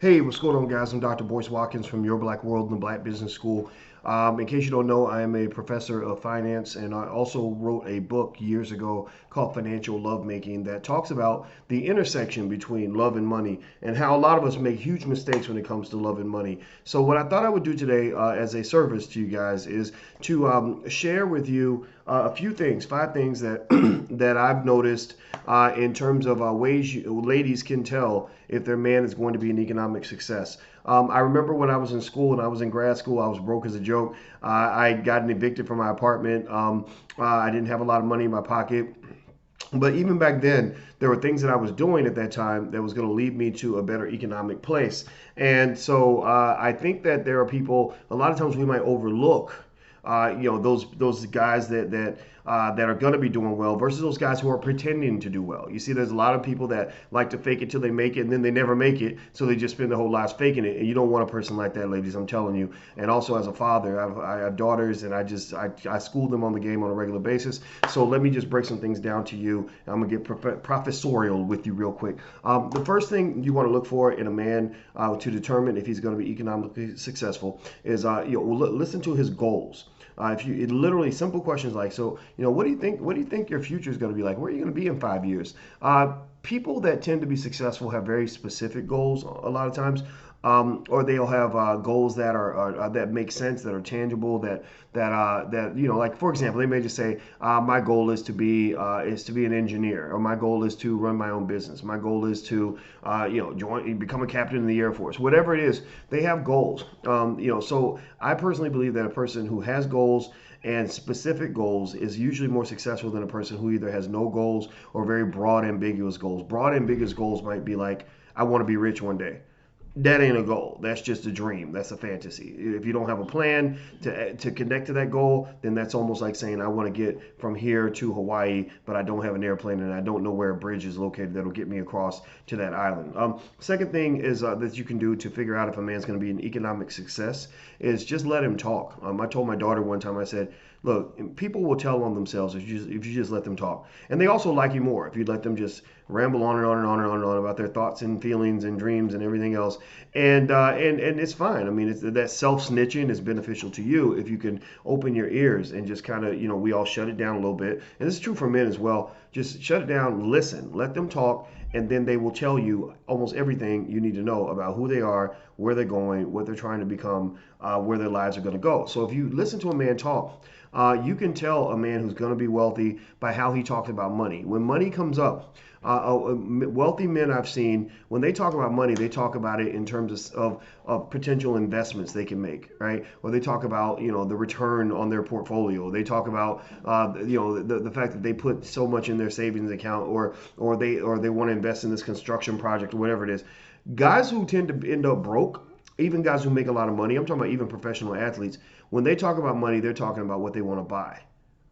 Hey, what's going on, guys? I'm Dr. Boyce Watkins from Your Black World and the Black Business School. In case you don't know, I am a professor of finance, and I also wrote a book years ago called Financial Lovemaking that talks about the intersection between love and money and how a lot of us make huge mistakes when it comes to love and money. So, what I thought I would do today as a service to you guys is to share with you a few things, 5 things that that I've noticed in terms of ways ladies can tell if their man is going to be an economic success. I remember when I was in school and I was in grad school, I was broke as a joke. I had gotten evicted from my apartment. I didn't have a lot of money in my pocket. But even back then, there were things that I was doing at that time that was going to lead me to a better economic place. And so I think that there are people, a lot of times we might overlook those guys that are going to be doing well versus those guys who are pretending to do well. You see, there's a lot of people that like to fake it till they make it, and then they never make it, so they just spend their whole lives faking it. And you don't want a person like that, ladies. I'm telling you. And also, as a father, I have daughters, and I school them on the game on a regular basis. So let me just break some things down to you. I'm gonna get professorial with you real quick. The first thing you want to look for in a man to determine if he's going to be economically successful is listen to his goals. If you, it literally simple questions like, so, what do you think? What do you think your future is going to be like? Where are you going to be in 5 years? People that tend to be successful have very specific goals a lot of times, or they'll have goals that are that make sense, that are tangible, that like for example, they may just say, my goal is to be an engineer, or my goal is to run my own business. My goal is to become a captain in the Air Force. Whatever it is, they have goals. So I personally believe that a person who has goals and specific goals is usually more successful than a person who either has no goals or very broad, ambiguous goals. Broad, ambiguous goals might be like, I want to be rich one day. That ain't a goal. That's just a dream. That's a fantasy. If you don't have a plan to connect to that goal, then that's almost like saying I want to get from here to Hawaii, but I don't have an airplane and I don't know where a bridge is located that'll get me across to that island. Second thing is that you can do to figure out if a man's going to be an economic success is just let him talk. I told my daughter one time, I said, look, people will tell on themselves if you just let them talk. And they also like you more if you let them just ramble on and on and on and on and on about their thoughts and feelings and dreams and everything else. And it's fine. I mean, that self-snitching is beneficial to you if you can open your ears and just kind of, we all shut it down a little bit. And this is true for men as well. Just shut it down, listen, let them talk, and then they will tell you almost everything you need to know about who they are, where they're going, what they're trying to become, where their lives are going to go. So if you listen to a man talk, you can tell a man who's going to be wealthy by how he talks about money. When money comes up, wealthy men I've seen, when they talk about money, they talk about it in terms of potential investments they can make, right? Or they talk about, the return on their portfolio. They talk about, the fact that they put so much in their savings account, or they want to invest in this construction project or whatever it is. Guys who tend to end up broke, even guys who make a lot of money, I'm talking about even professional athletes, when they talk about money, they're talking about what they want to buy.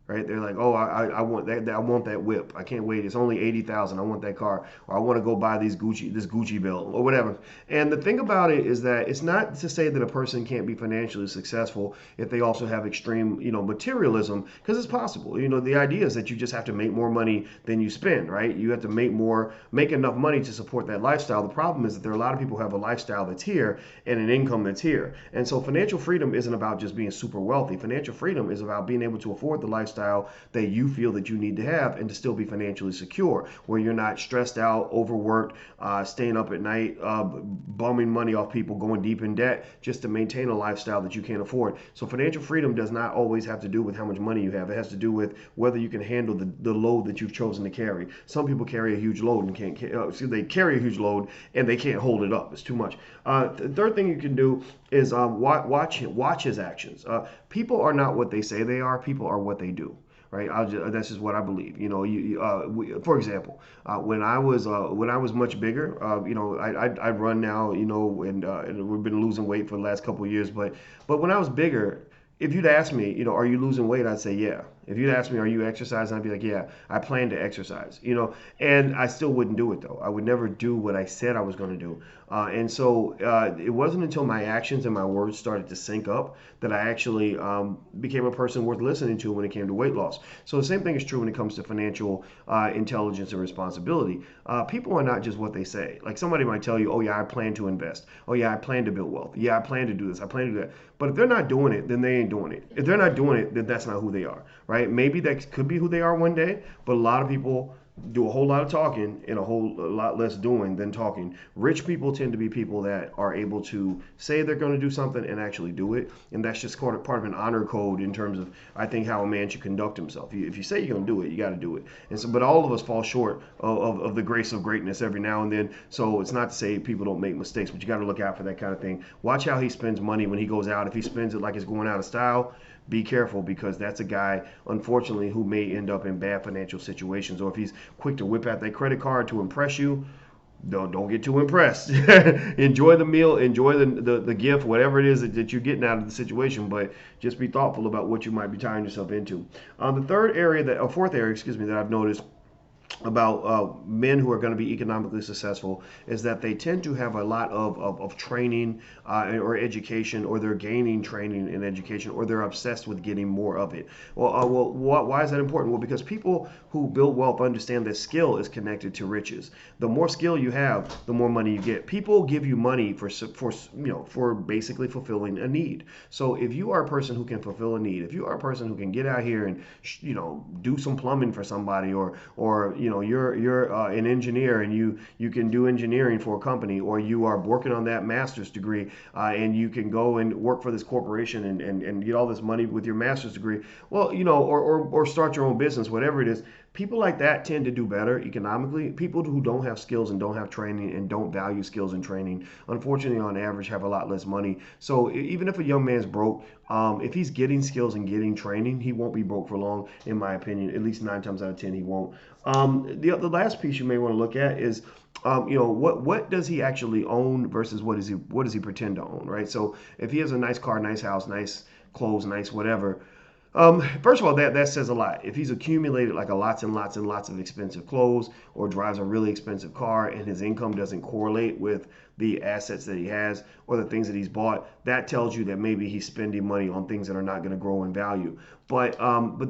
Right? They're like, oh, I want that. I want that whip. I can't wait. It's only 80,000. I want that car, or I want to go buy this Gucci belt, or whatever. And the thing about it is that it's not to say that a person can't be financially successful if they also have extreme, materialism, because it's possible. The idea is that you just have to make more money than you spend, right? You have to make enough money to support that lifestyle. The problem is that there are a lot of people who have a lifestyle that's here and an income that's here. And so financial freedom isn't about just being super wealthy. Financial freedom is about being able to afford the lifestyle that you feel that you need to have and to still be financially secure, where you're not stressed out, overworked, staying up at night, bumming money off people, going deep in debt just to maintain a lifestyle that you can't afford. So financial freedom does not always have to do with how much money you have. It has to do with whether you can handle the load that you've chosen to carry. Some people carry a huge load and they carry a huge load and they can't hold it up. It's too much. The third thing you can do is watch his actions. People are not what they say they are. People are what they do. Right? That's just what I believe. For example, when I was much bigger, I run now, and we've been losing weight for the last couple of years. But when I was bigger, if you'd ask me, are you losing weight? I'd say, yeah. If you'd ask me, are you exercising? I'd be like, yeah, I plan to exercise, and I still wouldn't do it though. I would never do what I said I was going to do. And so it wasn't until my actions and my words started to sync up that I actually became a person worth listening to when it came to weight loss. So the same thing is true when it comes to financial intelligence and responsibility. People are not just what they say. Like somebody might tell you, oh yeah, I plan to invest. Oh yeah, I plan to build wealth. Yeah, I plan to do this. I plan to do that. But if they're not doing it, then they ain't doing it. If they're not doing it, then that's not who they are, right? Maybe that could be who they are one day, but a lot of people do a whole lot of talking and a lot less doing than talking. Rich people tend to be people that are able to say they're going to do something and actually do it, and that's just part of an honor code in terms of I think how a man should conduct himself. If you say you're going to do it, you got to do it. And so, but all of us fall short of the grace of greatness every now and then. So it's not to say people don't make mistakes, but you got to look out for that kind of thing. Watch how he spends money when he goes out. If he spends it like it's going out of style, be careful, because that's a guy, unfortunately, who may end up in bad financial situations. Or if he's quick to whip out that credit card to impress you, don't get too impressed. Enjoy the meal, enjoy the gift, whatever it is that you're getting out of the situation, but just be thoughtful about what you might be tying yourself into. The fourth area, excuse me, that I've noticed about men who are going to be economically successful is that they tend to have a lot of training or education, or they're gaining training and education, or they're obsessed with getting more of it. Why is that important? Well, because people who build wealth understand that skill is connected to riches. The more skill you have, the more money you get. People give you money for basically fulfilling a need. So if you are a person who can fulfill a need, if you are a person who can get out here and do some plumbing for somebody, or you're an engineer and you can do engineering for a company, or you are working on that master's degree and you can go and work for this corporation and get all this money with your master's degree, or start your own business, whatever it is. People like that tend to do better economically. People who don't have skills and don't have training and don't value skills and training, unfortunately, on average, have a lot less money. So even if a young man's broke, if he's getting skills and getting training, he won't be broke for long, in my opinion. At least 9 times out of 10, he won't. The last piece you may want to look at is what does he actually own versus what does he pretend to own, right? So if he has a nice car, nice house, nice clothes, nice whatever, first of all, that says a lot. If he's accumulated like lots and lots and lots of expensive clothes, or drives a really expensive car, and his income doesn't correlate with the assets that he has or the things that he's bought, that tells you that maybe he's spending money on things that are not going to grow in value. But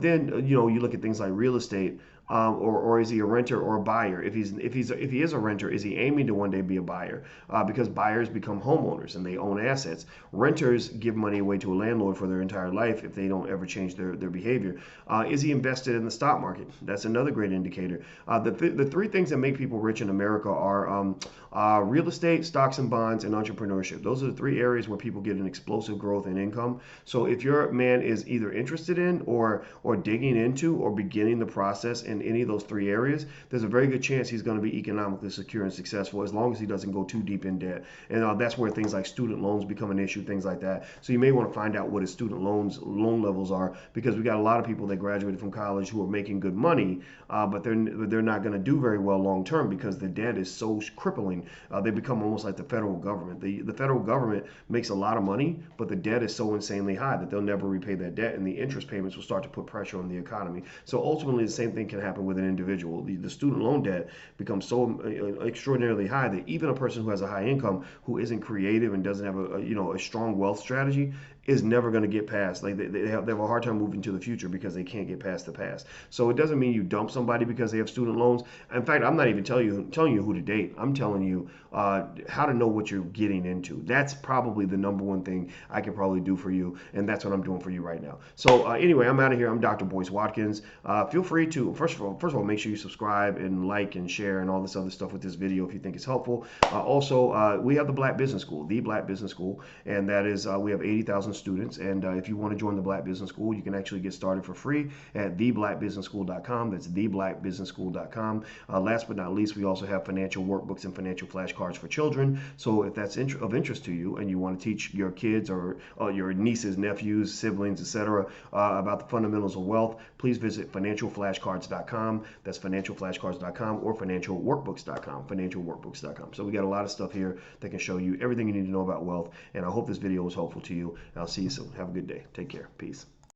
then you look at things like real estate. Or is he a renter or a buyer? If he is a renter, is he aiming to one day be a buyer? Because buyers become homeowners and they own assets. Renters give money away to a landlord for their entire life if they don't ever change their behavior. Is he invested in the stock market? That's another great indicator. The three things that make people rich in America are real estate, stocks and bonds, and entrepreneurship. Those are the three areas where people get an explosive growth in income. So if your man is either interested in or digging into or beginning the process in any of those three areas, there's a very good chance he's going to be economically secure and successful, as long as he doesn't go too deep in debt. And that's where things like student loans become an issue, things like that. So you may want to find out what his student loan levels are, because we got a lot of people that graduated from college who are making good money, but they're not going to do very well long term, because the debt is so crippling. They become almost like the federal government. The federal government makes a lot of money, but the debt is so insanely high that they'll never repay that debt, and the interest payments will start to put pressure on the economy. So ultimately, the same thing can happen with an individual. The student loan debt becomes so extraordinarily high that even a person who has a high income, who isn't creative and doesn't have a strong wealth strategy, is never going to get past. Like they have a hard time moving to the future because they can't get past the past. So it doesn't mean you dump somebody because they have student loans. In fact, I'm not even telling you who to date. I'm telling you how to know what you're getting into. That's probably the number one thing I can probably do for you, and that's what I'm doing for you right now. So anyway, I'm out of here. I'm Dr. Boyce Watkins. Feel free to first of all make sure you subscribe and like and share and all this other stuff with this video if you think it's helpful. Also, we have the Black Business School, and that is we have 80,000 students, and if you want to join the Black Business School, you can actually get started for free at theblackbusinessschool.com. That's theblackbusinessschool.com. Last but not least, we also have financial workbooks and financial flashcards for children. So if that's of interest to you and you want to teach your kids or your nieces, nephews, siblings, etc., about the fundamentals of wealth, please visit financialflashcards.com. That's financialflashcards.com or financialworkbooks.com. So we got a lot of stuff here that can show you everything you need to know about wealth, and I hope this video was helpful to you. I'll see you soon. Have a good day. Take care. Peace.